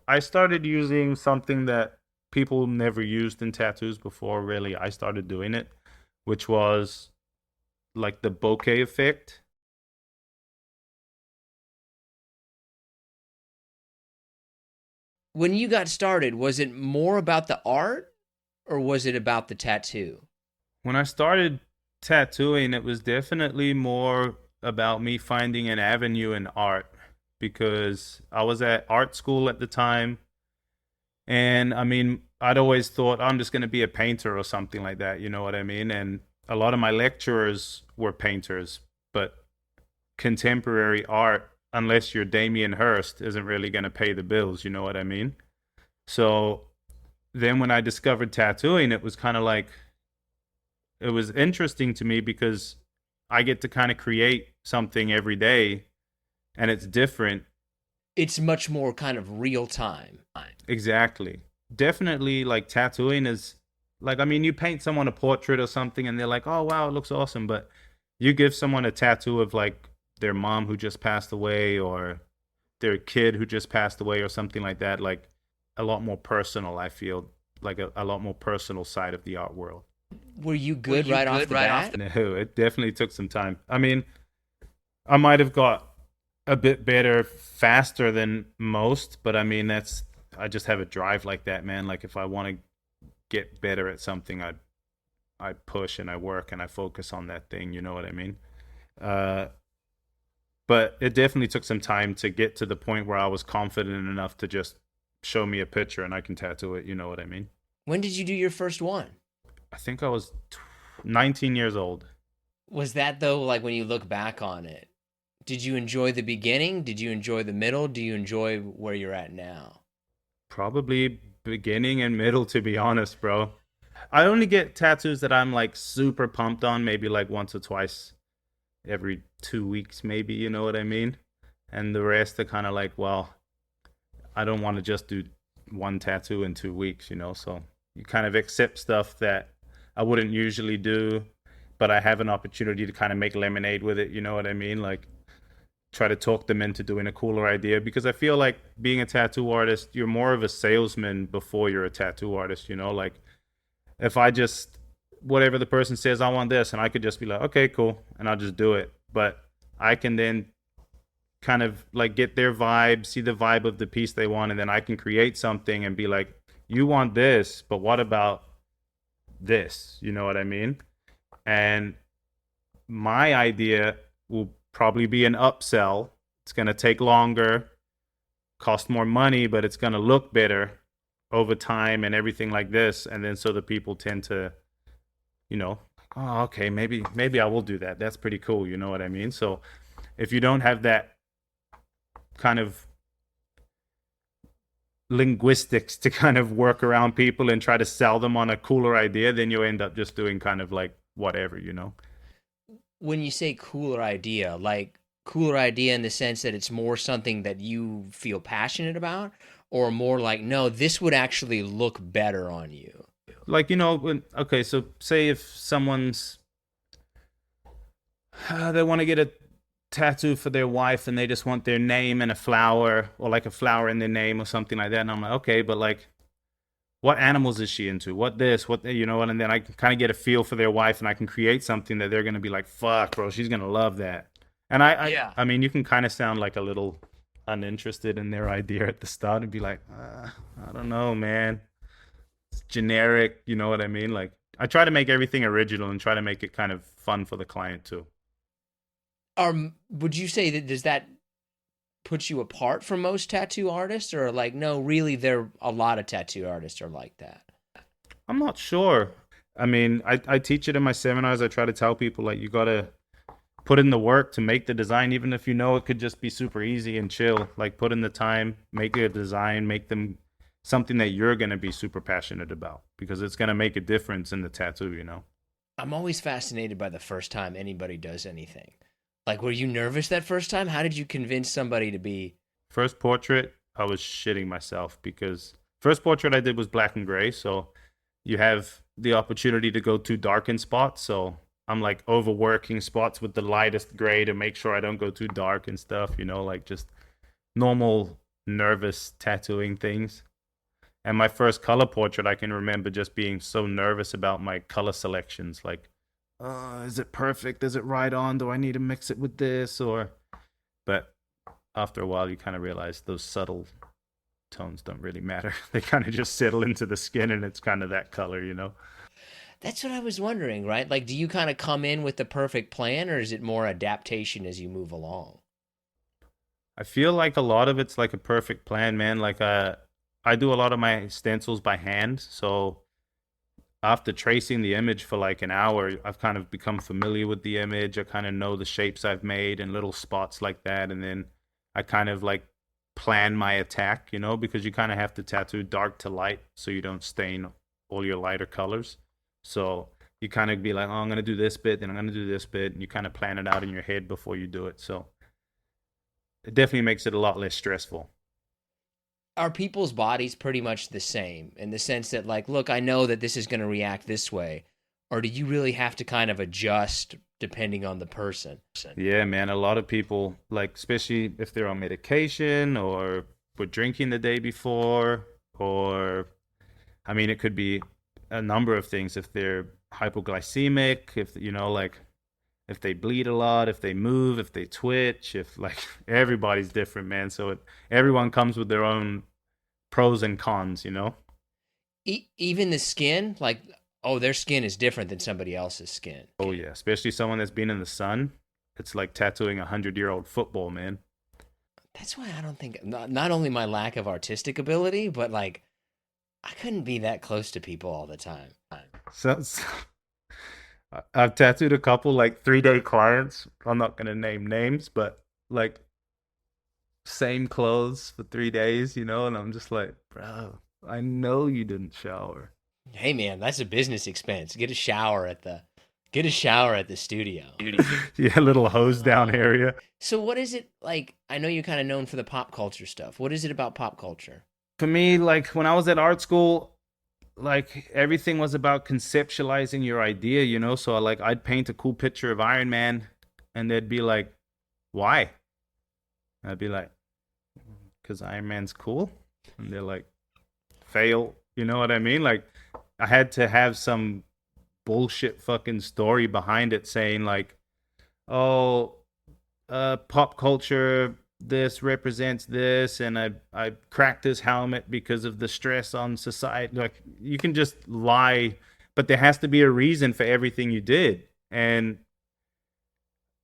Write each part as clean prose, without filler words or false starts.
I started using something that people never used in tattoos before, really. I started doing it, which was like the bokeh effect. When you got started, was it more about the art or was it about the tattoo? When I started tattooing, it was definitely more about me finding an avenue in art because I was at art school at the time. And I mean, I'd always thought I'm just going to be a painter or something like that. You know what I mean? And a lot of my lecturers were painters, but contemporary art, unless you're Damien Hirst, isn't really going to pay the bills. You know what I mean? So then when I discovered tattooing, it was kind of like, it was interesting to me because I get to kind of create something every day and it's different. It's much more kind of real time. Exactly. Definitely like tattooing is like, I mean, you paint someone a portrait or something and they're like, oh, wow, it looks awesome. But you give someone a tattoo of like their mom who just passed away or their kid who just passed away or something like that, like a lot more personal, I feel like a lot more personal side of the art world. Were you Were good you right off good the right off bat? the No, it definitely took some time. I mean, I might have got a bit better faster than most, but I mean I just have a drive like that, man. Like if I want to get better at something, I push and I work and I focus on that thing. You know what I mean? Uh, but it definitely took some time to get to the point where I was confident enough to just show me a picture and I can tattoo it. You know what I mean? When did you do your first one? I think I was 19 years old. Was that though, like when you look back on it, did you enjoy the beginning? Did you enjoy the middle? Do you enjoy where you're at now? Probably beginning and middle, to be honest, bro. I only get tattoos that I'm like super pumped on, maybe like once or twice every 2 weeks, maybe, you know what I mean? And the rest are kind of like, well, I don't want to just do one tattoo in 2 weeks, you know? So you kind of accept stuff that I wouldn't usually do, but I have an opportunity to kind of make lemonade with it, you know what I mean? Like try to talk them into doing a cooler idea because I feel like being a tattoo artist, you're more of a salesman before you're a tattoo artist, you know? Like if I just whatever the person says, I want this, and I could just be like, okay, cool, and I'll just do it. But I can then kind of like get their vibe, see the vibe of the piece they want, and then I can create something and be like, you want this, but what about this? You know what I mean? And my idea will probably be an upsell. It's going to take longer, cost more money, but it's going to look better over time and everything like this. And then so the people tend to, you know, oh, okay, maybe I will do that. That's pretty cool. You know what I mean? So if you don't have that kind of linguistics to kind of work around people and try to sell them on a cooler idea, then you end up just doing kind of like whatever, you know? When you say cooler idea, like cooler idea in the sense that it's more something that you feel passionate about, or more like, no, this would actually look better on you? Like, you know, okay, so say if someone's, they want to get a tattoo for their wife and they just want their name and a flower or like a flower in their name or something like that. And I'm like, okay, but like, what animals is she into? What this? What you know what? And then I can kind of get a feel for their wife, and I can create something that they're gonna be like, "Fuck, bro, she's gonna love that." And Yeah. I mean, you can kind of sound like a little uninterested in their idea at the start, and be like, "I don't know, man. It's generic." You know what I mean? Like, I try to make everything original and try to make it kind of fun for the client too. Would you say that does that put you apart from most tattoo artists, or like, no, really, there a lot of tattoo artists are like that? I'm not sure. I mean, I teach it in my seminars. I try to tell people like you gotta put in the work to make the design, even if you know it could just be super easy and chill. Like put in the time, make a design, make them something that you're gonna be super passionate about because it's gonna make a difference in the tattoo. You know. I'm always fascinated by the first time anybody does anything. Like, were you nervous that first time? How did you convince somebody to be? First portrait, I was shitting myself because first portrait I did was black and gray, so you have the opportunity to go too dark in spots. So I'm like overworking spots with the lightest gray to make sure I don't go too dark and stuff. You know, like just normal nervous tattooing things. And my first color portrait, I can remember just being so nervous about my color selections. Like, is it perfect? Is it right on? Do I need to mix it with this? But after a while, you kind of realize those subtle tones don't really matter. They kind of just settle into the skin and it's kind of that color, you know? That's what I was wondering, right? Like, do you kind of come in with the perfect plan, or is it more adaptation as you move along? I feel like a lot of it's like a perfect plan, man. Like, I do a lot of my stencils by hand. So after tracing the image for like an hour, I've kind of become familiar with the image. I kind of know the shapes I've made and little spots like that. And then I kind of like plan my attack, you know, because you kind of have to tattoo dark to light so you don't stain all your lighter colors. So you kind of be like, oh, I'm going to do this bit, then I'm going to do this bit. And you kind of plan it out in your head before you do it. So it definitely makes it a lot less stressful. Are people's bodies pretty much the same in the sense that, like, look, I know that this is going to react this way, or do you really have to kind of adjust depending on the person? Yeah, man. A lot of people, like, especially if they're on medication or were drinking the day before, or, I mean, it could be a number of things. If they're hypoglycemic, if, you know, like, if they bleed a lot, if they move, if they twitch, if, like, everybody's different, man. So everyone comes with their own pros and cons, you know? Even the skin, like, oh, their skin is different than somebody else's skin. Oh, yeah. Especially someone that's been in the sun. It's like tattooing a 100-year-old football, man. That's why I don't think, not only my lack of artistic ability, but like, I couldn't be that close to people all the time. So I've tattooed a couple like 3-day clients. I'm not gonna name names, but like same clothes for 3 days, you know, and I'm just like, bro, I know you didn't shower. Hey man, that's a business expense. Get a shower at the studio. Yeah, little hose down area. So what is it like? I know you're kind of known for the pop culture stuff. What is it about pop culture? For me, like when I was at art school, like everything was about conceptualizing your idea, you know. So like I'd paint a cool picture of Iron Man, and they'd be like, "Why?" I'd be like, "Cause Iron Man's cool," and they're like, "Fail." You know what I mean? Like I had to have some bullshit fucking story behind it, saying like, "Oh, pop culture. This represents this, and I cracked this helmet because of the stress on society." Like you can just lie, but there has to be a reason for everything you did. And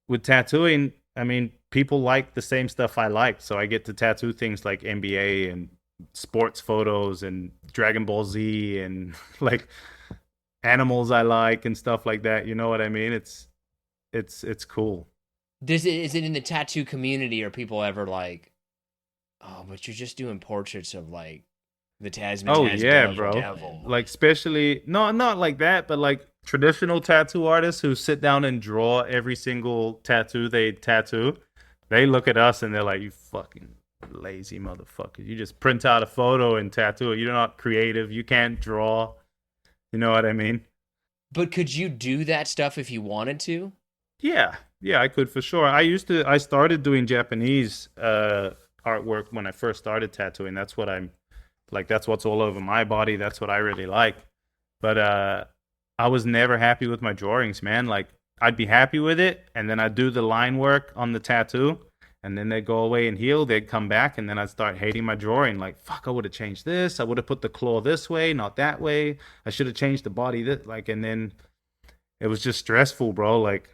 with tattooing, I mean, people like the same stuff I like, so I get to tattoo things like NBA and sports photos and Dragon Ball Z and like animals I like and stuff like that. You know what I mean? It's cool. Is it in the tattoo community? Are people ever like, oh, but you're just doing portraits of like the Oh Tasmanian yeah, bro. devil? Like especially no, not like that, but like traditional tattoo artists who sit down and draw every single tattoo they tattoo. They look at us and they're like, "You fucking lazy motherfucker. You just print out a photo and tattoo it. You're not creative. You can't draw." You know what I mean? But could you do that stuff if you wanted to? Yeah. Yeah, I could for sure. I started doing Japanese artwork when I first started tattooing. That's what I'm like, that's what's all over my body. That's what I really like. But I was never happy with my drawings, man. Like I'd be happy with it, and then I'd do the line work on the tattoo, and then they'd go away and heal. They'd come back, and then I'd start hating my drawing. Like, fuck, I would have changed this. I would have put the claw this way, not that way. I should have changed the body this. Like, and then it was just stressful, bro. Like,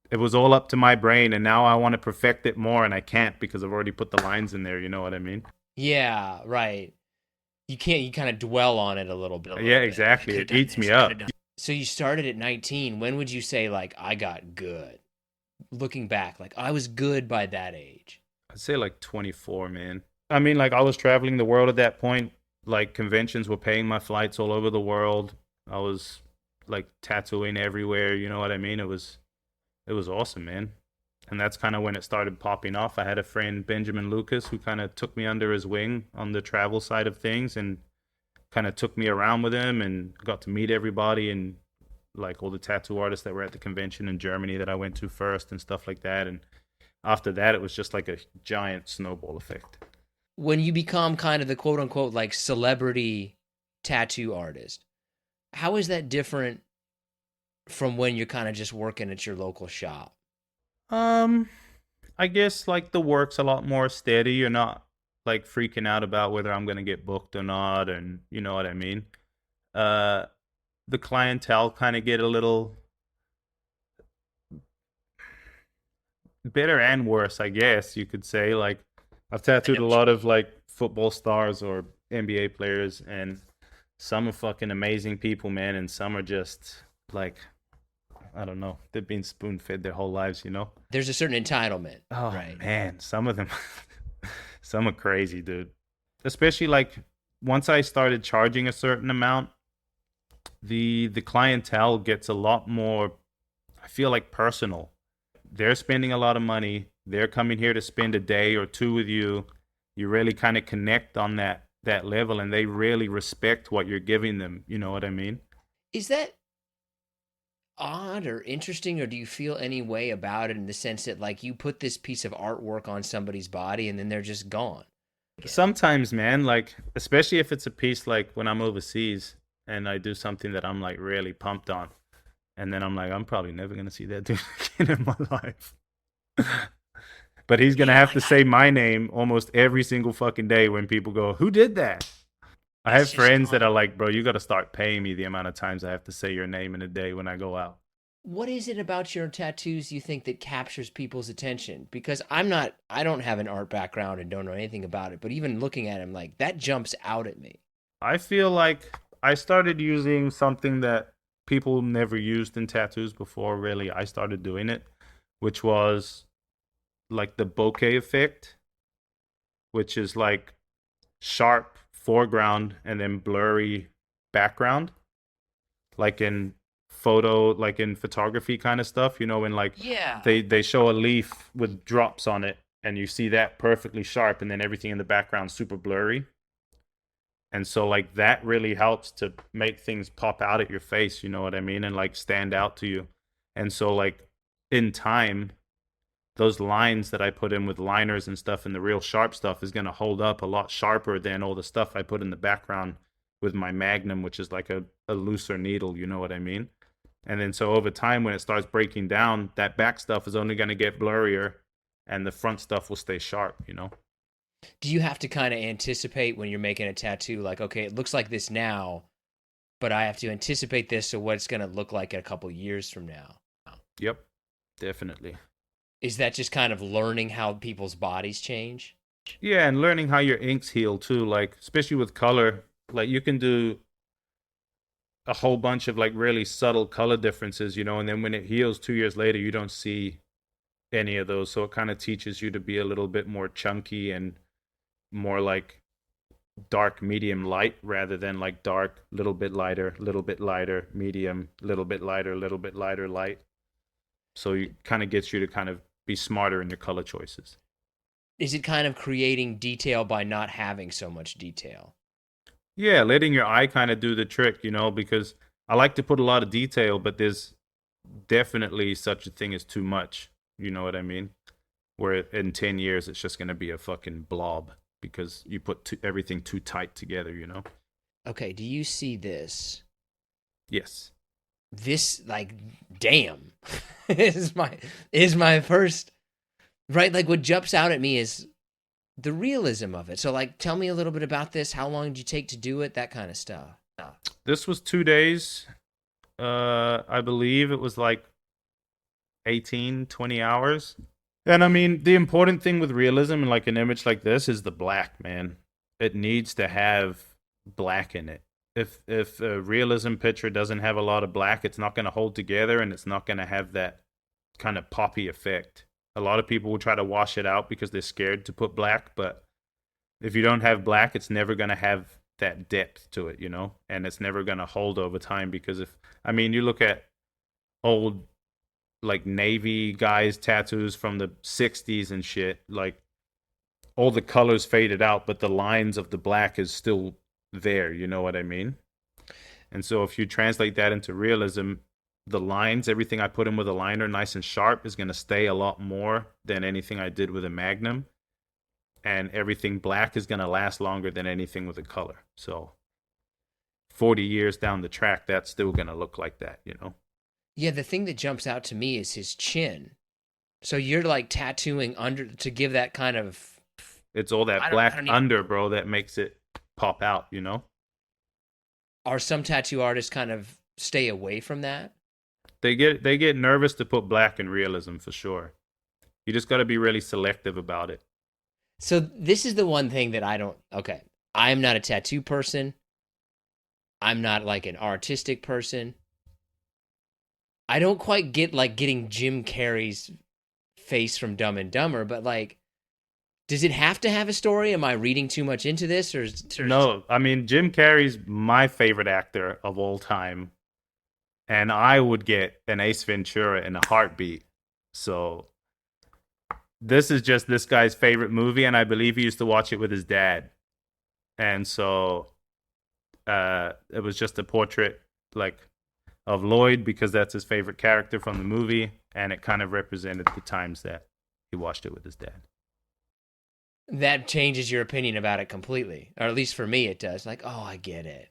it was all up to my brain, and now I want to perfect it more, and I can't because I've already put the lines in there. You know what I mean? Yeah, right. You can't. You kind of dwell on it a little bit. Yeah, exactly. It eats me up. So you started at 19. When would you say like I got good? Looking back, like I was good by that age. I'd say like 24, man. I mean, like I was traveling the world at that point. Like conventions were paying my flights all over the world. I was like tattooing everywhere. You know what I mean? It was awesome, man. And that's kind of when it started popping off. I had a friend, Benjamin Lucas, who kind of took me under his wing on the travel side of things and kind of took me around with him and got to meet everybody and like all the tattoo artists that were at the convention in Germany that I went to first and stuff like that. And after that, it was just like a giant snowball effect. when you become kind of the quote unquote like celebrity tattoo artist, how is that different from when you're kind of just working at your local shop? Um, I guess like the work's a lot more steady. You're not like freaking out about whether I'm gonna get booked or not, and you know what I mean. Uh, the clientele kind of get a little better and worse, I guess you could say. Like I've tattooed a lot of like football stars or NBA players, and some are fucking amazing people, man, and some are just like I don't know. They've been spoon fed their whole lives, you know. There's a certain entitlement, Oh right? man, some of them, some are crazy, dude. Especially like once I started charging a certain amount, the clientele gets a lot more. I feel like personal. They're spending a lot of money. They're coming here to spend a day or two with you. You really kind of connect on that level, and they really respect what you're giving them. You know what I mean? Is that odd or interesting, or do you feel any way about it in the sense that like you put this piece of artwork on somebody's body and then they're just gone again? Sometimes, man, like especially if it's a piece like when I'm overseas and I do something that I'm like really pumped on, and then I'm like, I'm probably never gonna see that dude again in my life. But he's gonna Yeah, have like to say my name almost every single fucking day when people go, "Who did that?" I have it's just friends that gone. are like, "Bro, you got to start paying me the amount of times I have to say your name in a day when I go out." What is it about your tattoos you think that captures people's attention? Because I don't have an art background and don't know anything about it, but even looking at him, like that jumps out at me. I feel like I started using something that people never used in tattoos before. Really, I started doing it, which was like the bokeh effect, which is like sharp foreground and then blurry background, like in like in photography kind of stuff, you know, when like Yeah. they show a leaf with drops on it and you see that perfectly sharp and then everything in the background super blurry. And so like that really helps to make things pop out at your face, you know what I mean, and like stand out to you. And so like in time those lines that I put in with liners and stuff and the real sharp stuff is going to hold up a lot sharper than all the stuff I put in the background with my Magnum, which is like a looser needle, you know what I mean? And then so over time, when it starts breaking down, that back stuff is only going to get blurrier and the front stuff will stay sharp, you know? Do you have to kind of anticipate when you're making a tattoo, like, okay, it looks like this now, but I have to anticipate this, so what it's going to look like a couple years from now? Yep, definitely. Is that just kind of learning how people's bodies change? Yeah, and learning how your inks heal too, like, especially with color, like you can do a whole bunch of like really subtle color differences, you know, and then when it heals 2 years later, you don't see any of those. So it kind of teaches you to be a little bit more chunky and more like dark, medium, light rather than like dark, little bit lighter, medium, little bit lighter, light. So you kind of gets you to kind of be smarter in your color choices. Is it kind of creating detail by not having so much detail? Yeah, letting your eye kind of do the trick, you know, because I like to put a lot of detail, but there's definitely such a thing as too much. You know what I mean? Where in 10 years it's just going to be a fucking blob because you put everything too tight together, you know? Okay, do you see this? Yes. This like damn is my first right, like what jumps out at me is the realism of it. So like tell me a little bit about this. How long did you take to do it? That kind of stuff. This was 2 days. I believe it was like 18, 20 hours. And I mean, the important thing with realism and like an image like this is the black, man. It needs to have black in it. If a realism picture doesn't have a lot of black, it's not going to hold together and it's not going to have that kind of poppy effect. A lot of people will try to wash it out because they're scared to put black, but if you don't have black, it's never going to have that depth to it, you know? And it's never going to hold over time because if I mean, you look at old like Navy guys tattoos from the 60s and shit, like all the colors faded out, but the lines of the black is still there, you know what I mean? And so if you translate that into realism, the lines, everything I put in with a liner nice and sharp is going to stay a lot more than anything I did with a Magnum. and everything black is going to last longer than anything with a color. So 40 years down the track, that's still going to look like that, you know? Yeah, the thing that jumps out to me is his chin. So you're like tattooing under to give that kind of It's all that I black don't even under, bro, that makes it pop out, you know? are some tattoo artists kind of stay away from that? They get nervous to put black in realism for sure. You just got to be really selective about it. So this is the one thing that I don't okay. I'm not a tattoo person. I'm not like an artistic person. I don't quite get like getting Jim Carrey's face from Dumb and Dumber, but like does it have to have a story? Am I reading too much into this or No, I mean Jim Carrey's my favorite actor of all time, and I would get an Ace Ventura in a heartbeat. So this is just this guy's favorite movie, and I believe he used to watch it with his dad. And so it was just a portrait like of Lloyd because that's his favorite character from the movie, and it kind of represented the times that he watched it with his dad. that changes your opinion about it completely? Or at least for me it does. Like, oh, I get it.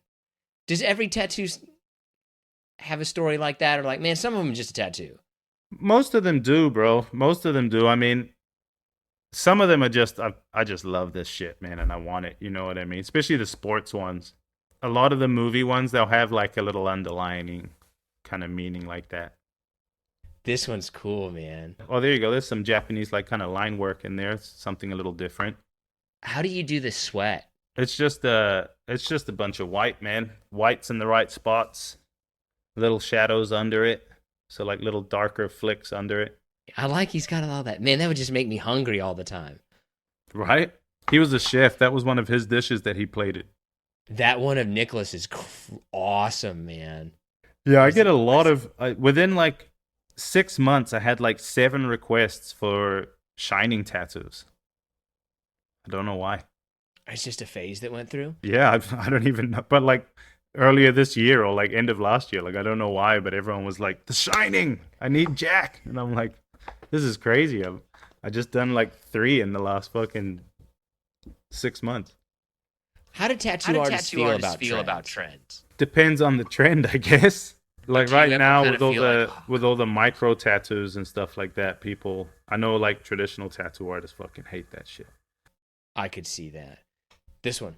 Does every tattoo have a story like that or like, man, some of them are just a tattoo? Most of them do, bro. Most of them do. I mean, some of them are just I just love this shit, man, and I want it. You know what I mean? Especially the sports ones. A lot of the movie ones, they'll have like a little underlining kind of meaning like that. This one's cool, man. Oh, there you go. There's some Japanese like kind of line work in there. It's something a little different. How do you do the sweat? It's just a bunch of white, man. Whites in the right spots, little shadows under it. So like little darker flicks under it. I like he's got all that. Man, that would just make me hungry all the time. Right? He was a chef. That was one of his dishes that he plated. That one of Nicholas is awesome, man. Yeah, I Was get it a lot of within like 6 months. I had like 7 requests for shining tattoos. I don't know why. it's just a phase that went through? Yeah, I don't even know. But like earlier this year or like end of last year, like I don't know why, but everyone was like, "The Shining, I need Jack," and I'm like, "This is crazy." I just done like 3 in the last fucking 6 months. How do tattoo artists feel about trends? Depends on the trend, I guess. Like Do you right ever now kind with of all feel like, the with all the micro tattoos and stuff like that, people I know like traditional tattoo artists fucking hate that shit. I could see that. This one.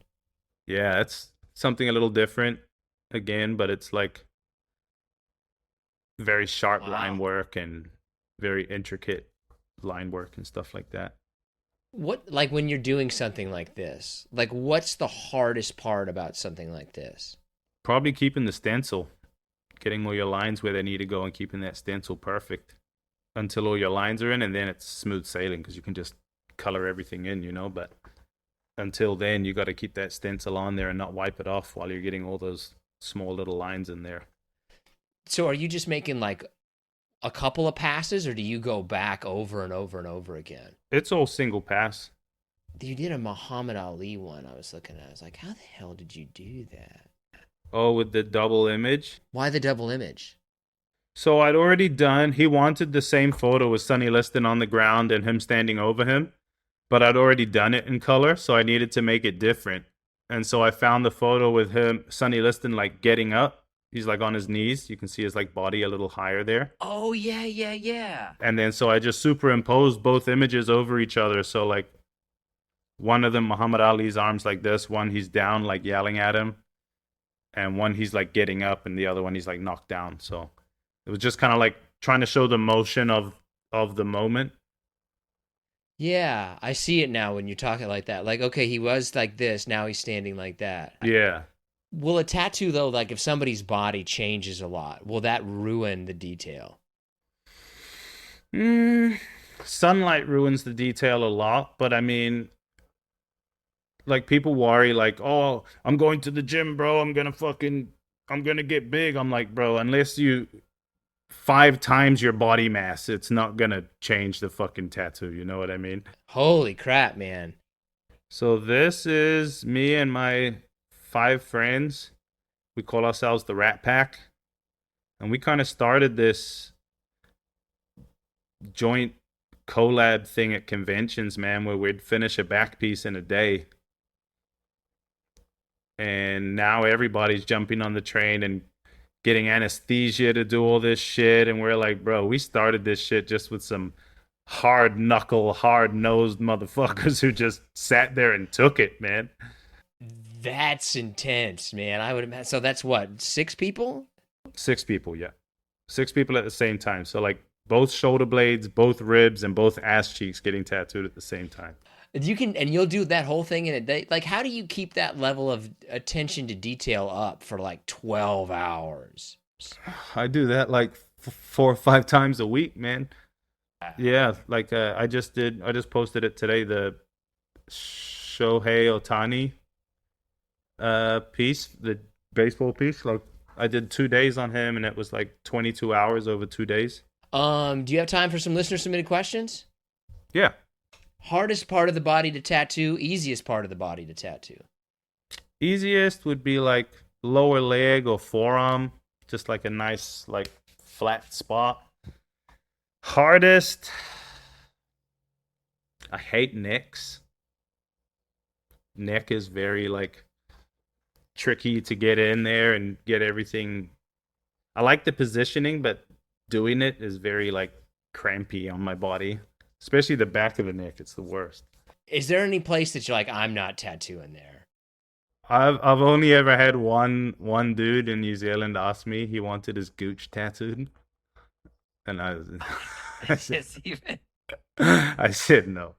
Yeah, it's something a little different again, but it's like very sharp line Wow. work and very intricate line work and stuff like that. What, like when you're doing something like this, like what's the hardest part about something like this? Probably keeping the stencil, getting all your lines where they need to go and keeping that stencil perfect until all your lines are in, and then it's smooth sailing because you can just color everything in, you know. But until then, you got to keep that stencil on there and not wipe it off while you're getting all those small little lines in there. So are you just making like a couple of passes or do you go back over and over and over again? It's all single pass. You did a Muhammad Ali one I was looking at. I was like, how the hell did you do that? Oh, with the double image. Why the double image? So I'd already done. He wanted the same photo with Sonny Liston on the ground and him standing over him, but I'd already done it in color, so I needed to make it different. And so I found the photo with him, Sonny Liston, like getting up. He's like on his knees. You can see his like body a little higher there. Oh, yeah, yeah, yeah. And then so I just superimposed both images over each other. So like one of them, Muhammad Ali's arms like this. One he's down, like yelling at him, and one he's like getting up, and the other one he's like knocked down. So it was just kind of like trying to show the motion of the moment. Yeah, I see it now when you're talking like that. Like, okay, he was like this, now he's standing like that. Yeah. Will a tattoo, though, like if somebody's body changes a lot, will that ruin the detail? Mm, sunlight ruins the detail a lot, but I mean, like people worry, like, oh, I'm going to the gym, bro. I'm gonna get big. I'm like, bro, unless you 5 times your body mass, it's not gonna change the fucking tattoo. You know what I mean? Holy crap, man. So this is me and my 5 friends. We call ourselves the Rat Pack, and we kind of started this joint collab thing at conventions, man, where we'd finish a back piece in a day. And now everybody's jumping on the train and getting anesthesia to do all this shit. And we're like, bro, we started this shit just with some hard knuckle, hard nosed motherfuckers who just sat there and took it, man. That's intense, man. I would imagine. So that's what, 6 people? 6 people, yeah. 6 people at the same time. So like both shoulder blades, both ribs, and both ass cheeks getting tattooed at the same time. You can, and you'll do that whole thing in a day. Like, how do you keep that level of attention to detail up for like 12 hours? I do that like 4 or 5 times a week, man. Yeah, like I just posted it today, the Shohei Otani piece, the baseball piece. Like I did 2 days on him, and it was like 22 hours over 2 days. Do you have time for some listener submitted questions? Yeah. Hardest part of the body to tattoo, easiest part of the body to tattoo. Easiest would be like lower leg or forearm, just like a nice like flat spot. Hardest, I hate necks. Neck is very like tricky to get in there and get everything. I like the positioning, but doing it is very like crampy on my body, especially the back of the neck. It's the worst. Is there any place that you're like, I'm not tattooing there? I've only ever had one dude in New Zealand ask me he wanted his gooch tattooed, and I said, I said no.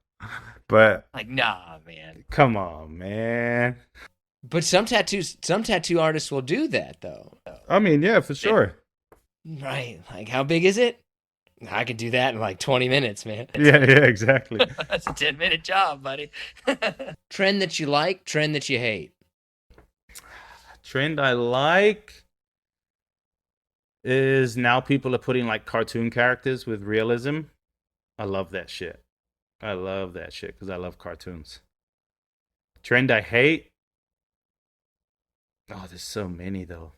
But like, nah, man. Come on, man. But some tattoo artists will do that though. I mean, yeah, for sure. Right. Like, how big is it? I could do that in like 20 minutes, man. Yeah, exactly. That's a 10-minute job, buddy. Trend that you like, trend that you hate. Trend I like is now people are putting like cartoon characters with realism. I love that shit. I love that shit because I love cartoons. Trend I hate? Oh, there's so many though.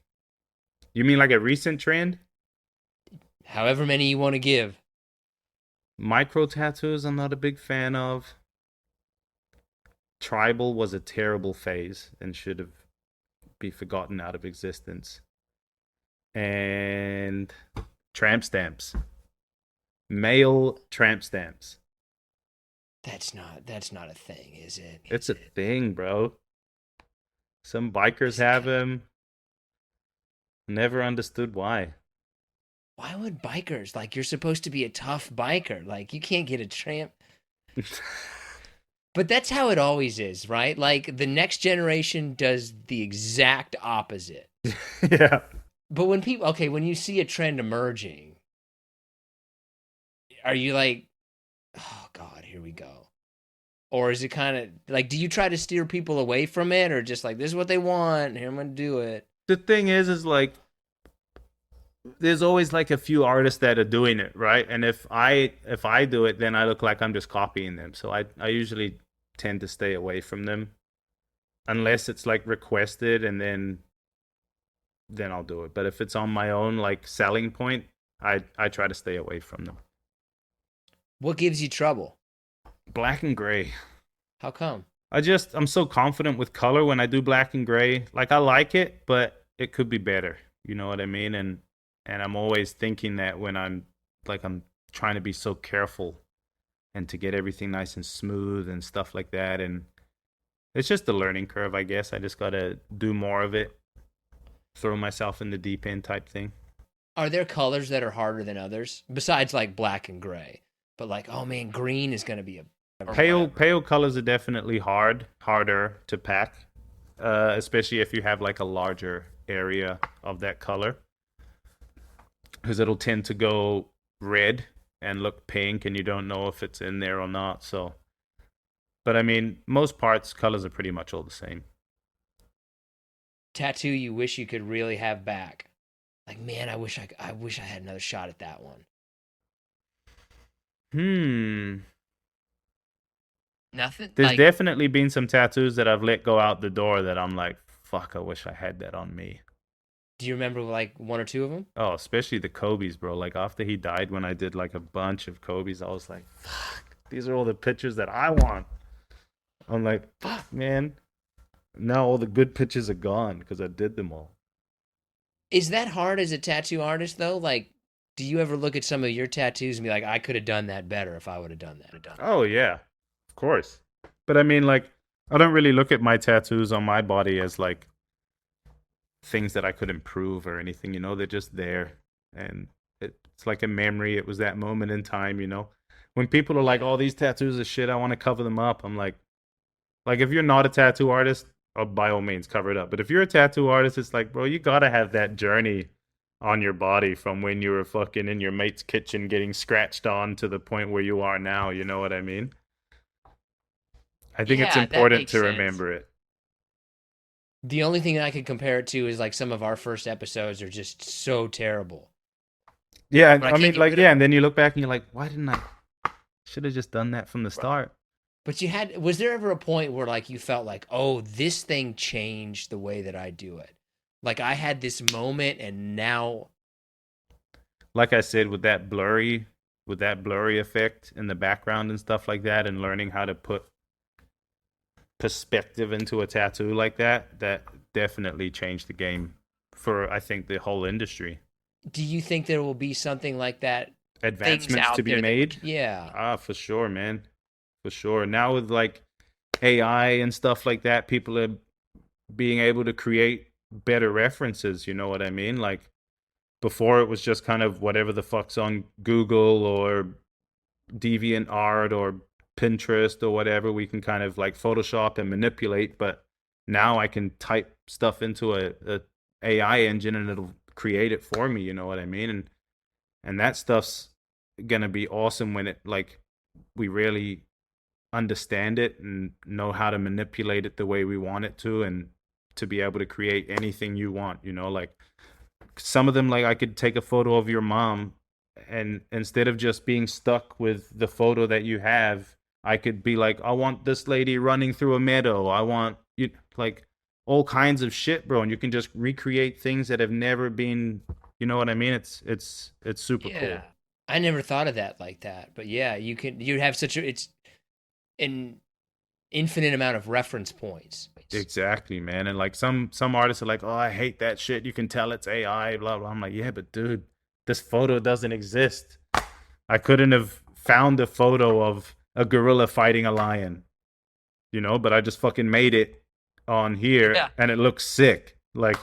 You mean like a recent trend? However many you want to give. Micro tattoos, I'm not a big fan of. Tribal was a terrible phase and should have been forgotten out of existence. And tramp stamps. Male tramp stamps. That's not a thing, is it? It's a thing, bro. Some bikers have them. Never understood why. Why would bikers? Like, you're supposed to be a tough biker. Like, you can't get a tramp. But that's how it always is, right? Like, the next generation does the exact opposite. Yeah. But when you see a trend emerging, are you like, oh God, here we go? Or is it kind of like, do you try to steer people away from it, or just like, this is what they want, here I'm gonna do it? The thing is like, there's always like a few artists that are doing it, right? And if I do it, then I look like I'm just copying them. So I usually tend to stay away from them, unless it's like requested, and then I'll do it. But if it's on my own like selling point, I try to stay away from them. What gives you trouble? Black and gray. How come? I'm so confident with color when I do black and gray. Like I like it, but it could be better. You know what I mean? And I'm always thinking that when I'm trying to be so careful and to get everything nice and smooth and stuff like that. And it's just a learning curve, I guess. I just got to do more of it, throw myself in the deep end type thing. Are there colors that are harder than others besides like black and gray? But like, oh man, green is going to be a pale colors are definitely harder to pack, especially if you have like a larger area of that color, because it'll tend to go red and look pink, and you don't know if it's in there or not. So, but I mean, most parts, colors are pretty much all the same. Tattoo you wish you could really have back? Like, man, I wish I had another shot at that one. Nothing. There's definitely been some tattoos that I've let go out the door that I'm like, fuck, I wish I had that on me. Do you remember like one or two of them? Oh, especially the Kobe's, bro. Like after he died, when I did like a bunch of Kobe's, I was like, fuck, these are all the pictures that I want. I'm like, fuck, man. Now all the good pictures are gone because I did them all. Is that hard as a tattoo artist though? Like, do you ever look at some of your tattoos and be like, I could have done that better if I would have done that? Oh yeah, of course. But I mean, like, I don't really look at my tattoos on my body as like things that I could improve or anything. They're just there, and it's like a memory. It was that moment in time. When people are like, Yeah. "Oh, these tattoos are shit. I want to cover them up." I'm like, if you're not a tattoo artist, by all means, cover it up. But if you're a tattoo artist, it's like, bro, you gotta have that journey on your body from when you were fucking in your mate's kitchen getting scratched on to the point where you are now. You know what I mean? I think it's Yeah, that important makes to sense. remember it. The only thing I could compare it to is like some of our first episodes are just so terrible. Yeah, But I I can't mean, get like, rid of yeah, them. and then you look back and you're like, why didn't I? Should have just done that from the Right. start. But was there ever a point where like you felt like, oh, this thing changed the way that I do it? Like I had this moment and now, Like I said, with that blurry effect in the background and stuff like that, and learning how to put perspective into a tattoo like that definitely changed the game for I think the whole industry. do you think there will be something like that? Things Advancements to out be there that made. yeah. For sure, man, for sure. Now with like AI and stuff like that, people are being able to create better references. You know what I mean? Like before, it was just kind of whatever the fuck's on Google or DeviantArt or Pinterest or whatever. We can kind of like Photoshop and manipulate, but now I can type stuff into a AI engine and it'll create it for me. You know what I mean? And that stuff's gonna be awesome when it like we really understand it and know how to manipulate it the way we want it to, and to be able to create anything you want. Like some of them, like I could take a photo of your mom, and instead of just being stuck with the photo that you have, I could be like, I want this lady running through a meadow. I want you like all kinds of shit, bro. And you can just recreate things that have never been. You know what I mean? It's super Yeah. cool. I never thought of that like that. But yeah, you'd have such a it's an infinite amount of reference points. Exactly, man. And like some artists are like, "Oh, I hate that shit. You can tell it's AI, blah blah." I'm like, "Yeah, but dude, this photo doesn't exist. I couldn't have found a photo of a gorilla fighting a lion, but I just fucking made it on here Yeah. and it looks sick." Like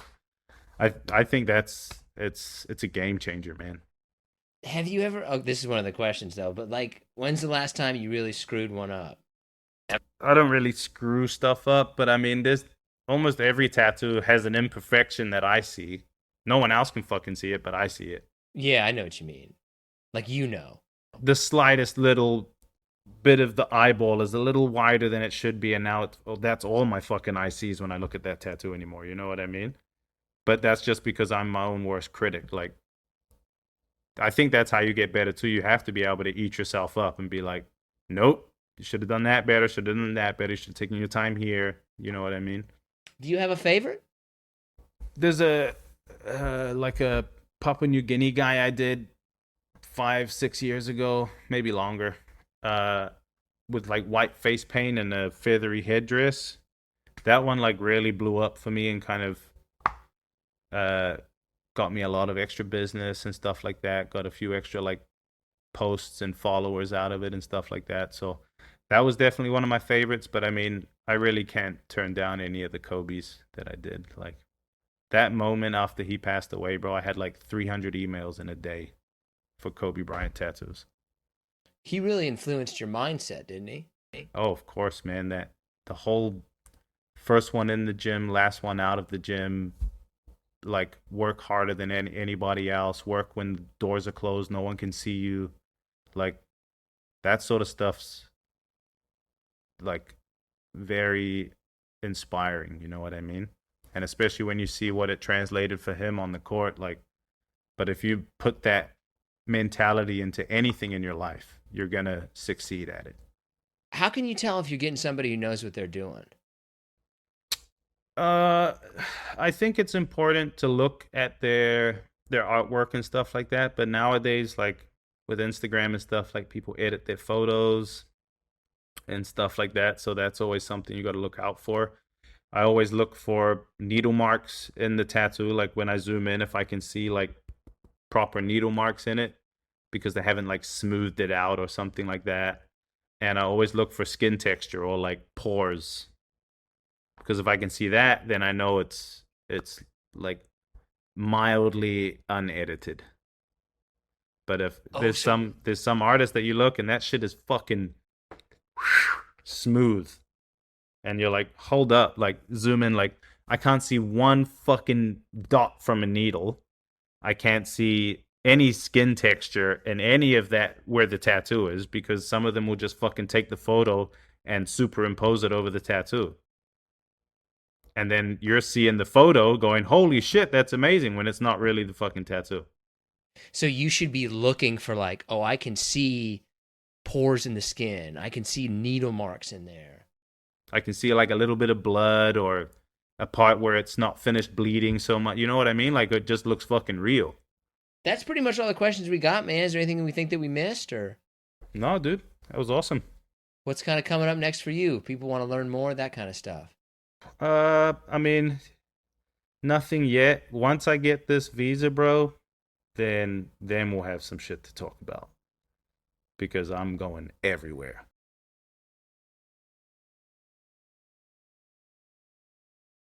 I think it's a game changer, man. Have you ever oh, this is one of the questions though, but like when's the last time you really screwed one up? I don't really screw stuff up, but I mean, there's almost every tattoo has an imperfection that I see. No one else can fucking see it, but I see it. Yeah, I know what you mean. Like The slightest little bit of the eyeball is a little wider than it should be, and now that's all my fucking eye sees when I look at that tattoo anymore. You know what I mean? But that's just because I'm my own worst critic. Like I think that's how you get better too. You have to be able to eat yourself up and be like, nope, you should have done that better. Should have done that better. You should have taken your time here. You know what I mean? Do you have a favorite? There's a like a Papua New Guinea guy I did 5, 6 years ago, maybe longer, uh, with like white face paint and a feathery headdress. That one like really blew up for me and kind of uh, got me a lot of extra business and stuff like that. Got a few extra like posts and followers out of it and stuff like that. So that was definitely one of my favorites. But I mean, I really can't turn down any of the Kobe's that I did. Like that moment after he passed away, bro, I had like 300 emails in a day for Kobe Bryant tattoos. He really influenced your mindset, didn't he? Oh, of course, man. That the whole first one in the gym, last one out of the gym, like work harder than anybody else, work when doors are closed, no one can see you. Like that sort of stuff's like very inspiring, you know what I mean? And especially when you see what it translated for him on the court, like, but if you put that mentality into anything in your life, you're gonna succeed at it. How can you tell if you're getting somebody who knows what they're doing? Uh, I think it's important to look at their artwork and stuff like that. But nowadays, like with Instagram and stuff, like people edit their photos and stuff like that. So that's always something you got to look out for. I always look for needle marks in the tattoo. Like when I zoom in, if I can see like proper needle marks in it because they haven't like smoothed it out or something like that. And I always look for skin texture or like pores because if I can see that, then I know it's like mildly unedited. But if Oh, so there's some artist that you look and that shit is fucking smooth, and you're like, hold up, like zoom in, like I can't see one fucking dot from a needle. I can't see any skin texture in any of that where the tattoo is because some of them will just fucking take the photo and superimpose it over the tattoo. And then you're seeing the photo going, holy shit, that's amazing, when it's not really the fucking tattoo. so you should be looking for like, oh, I can see pores in the skin. I can see needle marks in there. I can see like a little bit of blood or a part where it's not finished bleeding so much. You know what I mean? Like it just looks fucking real. That's pretty much all the questions we got, man. Is there anything we think that we missed, or No, dude, that was awesome. what's kind of coming up next for you? People want to learn more, that kind of stuff. I mean, nothing yet. Once I get this visa, bro, then we'll have some shit to talk about because I'm going everywhere.